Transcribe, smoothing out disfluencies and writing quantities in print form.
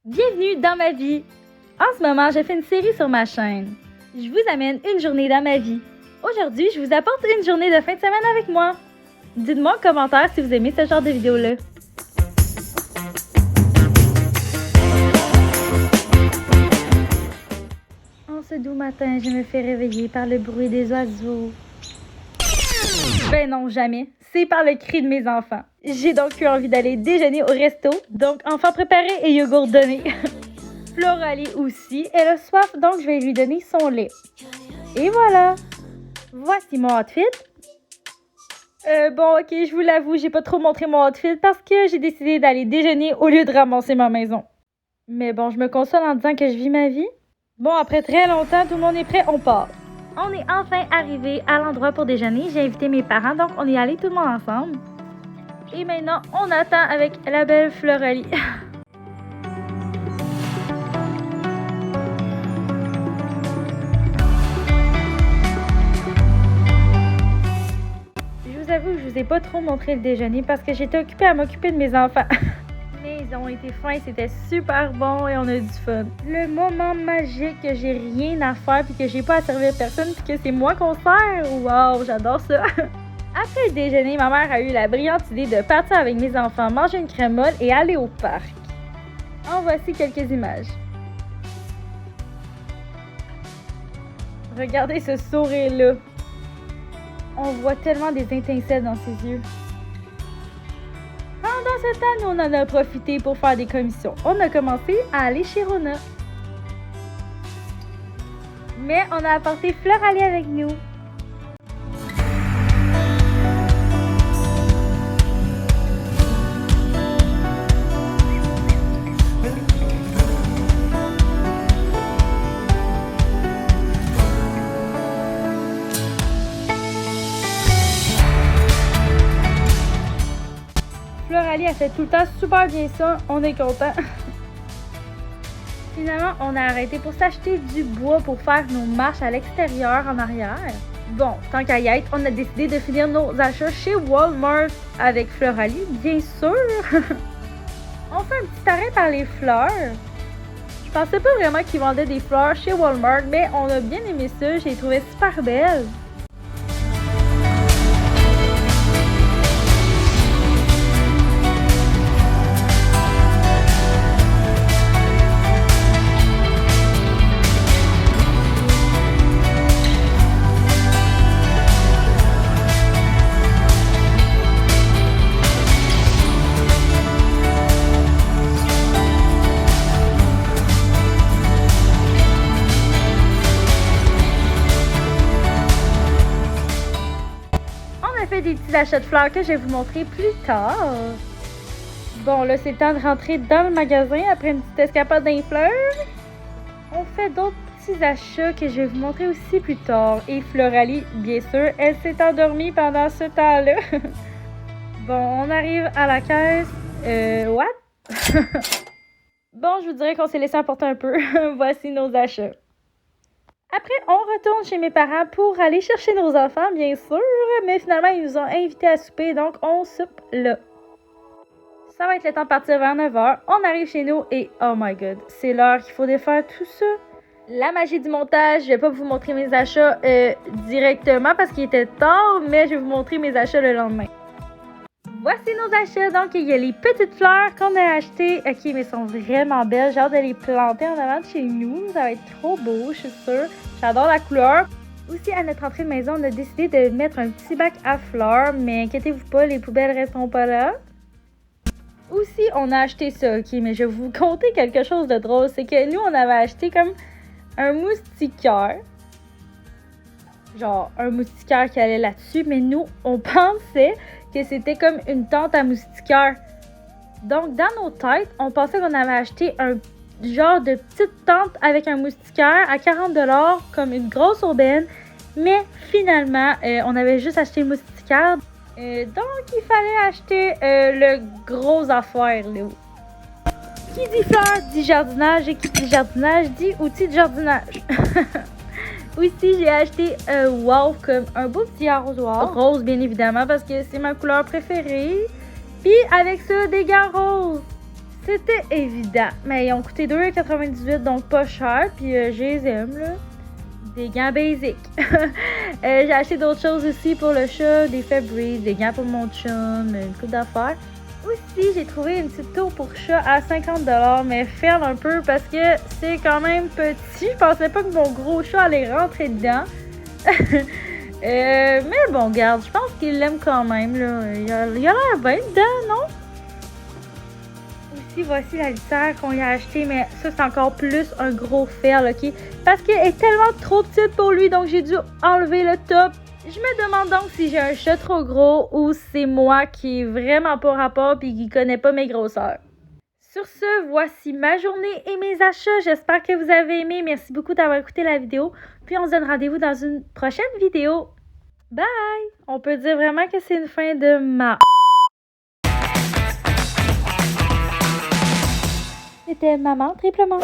Bienvenue dans ma vie! En ce moment, je fais une série sur ma chaîne. Je vous amène une journée dans ma vie. Aujourd'hui, je vous apporte une journée de fin de semaine avec moi. Dites-moi en commentaire si vous aimez ce genre de vidéo-là. En ce doux matin, je me fais réveiller par le bruit des oiseaux. Ben non, jamais. C'est par le cri de mes enfants. J'ai donc eu envie d'aller déjeuner au resto, donc enfants préparés et yogourt donné. Floralie aussi, elle a soif, donc je vais lui donner son lait. Et voilà! Voici mon outfit. Bon, ok, je vous l'avoue, j'ai pas trop montré mon outfit parce que j'ai décidé d'aller déjeuner au lieu de ramasser ma maison. Mais bon, je me console en disant que je vis ma vie. Bon, après très longtemps, tout le monde est prêt, on part. On est enfin arrivé à l'endroit pour déjeuner. J'ai invité mes parents, donc on est allé tout le monde ensemble. Et maintenant, on attend avec la belle Floralie. Je vous avoue que je vous ai pas trop montré le déjeuner parce que j'étais occupée à m'occuper de mes enfants. Mais ils ont été fins, c'était super bon et on a eu du fun. Le moment magique que j'ai rien à faire puis que j'ai pas à servir personne puis que c'est moi qu'on sert. Wow, j'adore ça. Après le déjeuner, ma mère a eu la brillante idée de partir avec mes enfants, manger une crème molle et aller au parc. En voici quelques images. Regardez ce sourire-là. On voit tellement des étincelles dans ses yeux. Pendant ce temps, nous, on en a profité pour faire des commissions. On a commencé à aller chez Rona. Mais on a apporté Floralie avec nous. Floralie a fait tout le temps super bien ça, on est content. Finalement, on a arrêté pour s'acheter du bois pour faire nos marches à l'extérieur en arrière. Bon, tant qu'à y être, on a décidé de finir nos achats chez Walmart avec Floralie, bien sûr. On fait un petit arrêt par les fleurs. Je pensais pas vraiment qu'ils vendaient des fleurs chez Walmart, mais on a bien aimé ça, j'ai trouvé super belle. Des petits achats de fleurs que je vais vous montrer plus tard. Bon, là, c'est le temps de rentrer dans le magasin après une petite escapade dans les fleurs. On fait d'autres petits achats que je vais vous montrer aussi plus tard. Et Floralie, bien sûr, elle s'est endormie pendant ce temps-là. Bon, on arrive à la caisse. What? Bon, je vous dirais qu'on s'est laissé emporter un peu. Voici nos achats. Après, on retourne chez mes parents pour aller chercher nos enfants, bien sûr, mais finalement, ils nous ont invités à souper, donc on soupe là. Ça va être le temps de partir vers 9h. On arrive chez nous et oh my god, c'est l'heure qu'il faut défaire tout ça. La magie du montage, je vais pas vous montrer mes achats directement parce qu'il était tard, mais je vais vous montrer mes achats le lendemain. Voici nos achats, donc il y a les petites fleurs qu'on a achetées, ok, mais elles sont vraiment belles, j'ai hâte de les planter en avant de chez nous, ça va être trop beau, je suis sûre, j'adore la couleur. Aussi, à notre entrée de maison, on a décidé de mettre un petit bac à fleurs, mais inquiétez-vous pas, les poubelles resteront pas là. Aussi, on a acheté ça, ok, mais je vais vous conter quelque chose de drôle, c'est que nous, on avait acheté comme un moustiquaire. Genre, un moustiquaire qui allait là-dessus, mais nous, on pensait que c'était comme une tente à moustiquaire. Donc, dans nos têtes, on pensait qu'on avait acheté un genre de petite tente avec un moustiquaire à 40$, comme une grosse aubaine. Mais finalement, on avait juste acheté le moustiquaire. Donc, il fallait acheter le gros affaire, là. Qui dit fleurs dit jardinage et qui dit jardinage dit outil de jardinage. Aussi, j'ai acheté wow, comme un beau petit arrosoir. Rose, bien évidemment, parce que c'est ma couleur préférée. Puis, avec ça, des gants roses. C'était évident, mais ils ont coûté 2,98 donc pas cher, puis je les aime, là. Des gants basic. J'ai acheté d'autres choses aussi pour le chat, des Febreze, des gants pour mon chum, une coupe d'affaires. Aussi, j'ai trouvé une petite tour pour chat à 50$, mais ferme un peu parce que c'est quand même petit. Je pensais pas que mon gros chat allait rentrer dedans. Mais bon, regarde, je pense qu'il l'aime quand même, là. Il a l'air bien dedans, non? Aussi, voici la litière qu'on lui a achetée, mais ça, c'est encore plus un gros fail, OK? Parce qu'elle est tellement trop petite pour lui, donc j'ai dû enlever le top. Je me demande donc si j'ai un chat trop gros ou c'est moi qui est vraiment pas rapport et qui connaît pas mes grosseurs. Sur ce, voici ma journée et mes achats. J'espère que vous avez aimé. Merci beaucoup d'avoir écouté la vidéo. Puis on se donne rendez-vous dans une prochaine vidéo. Bye! On peut dire vraiment que c'est une fin de ma... C'était maman triplement.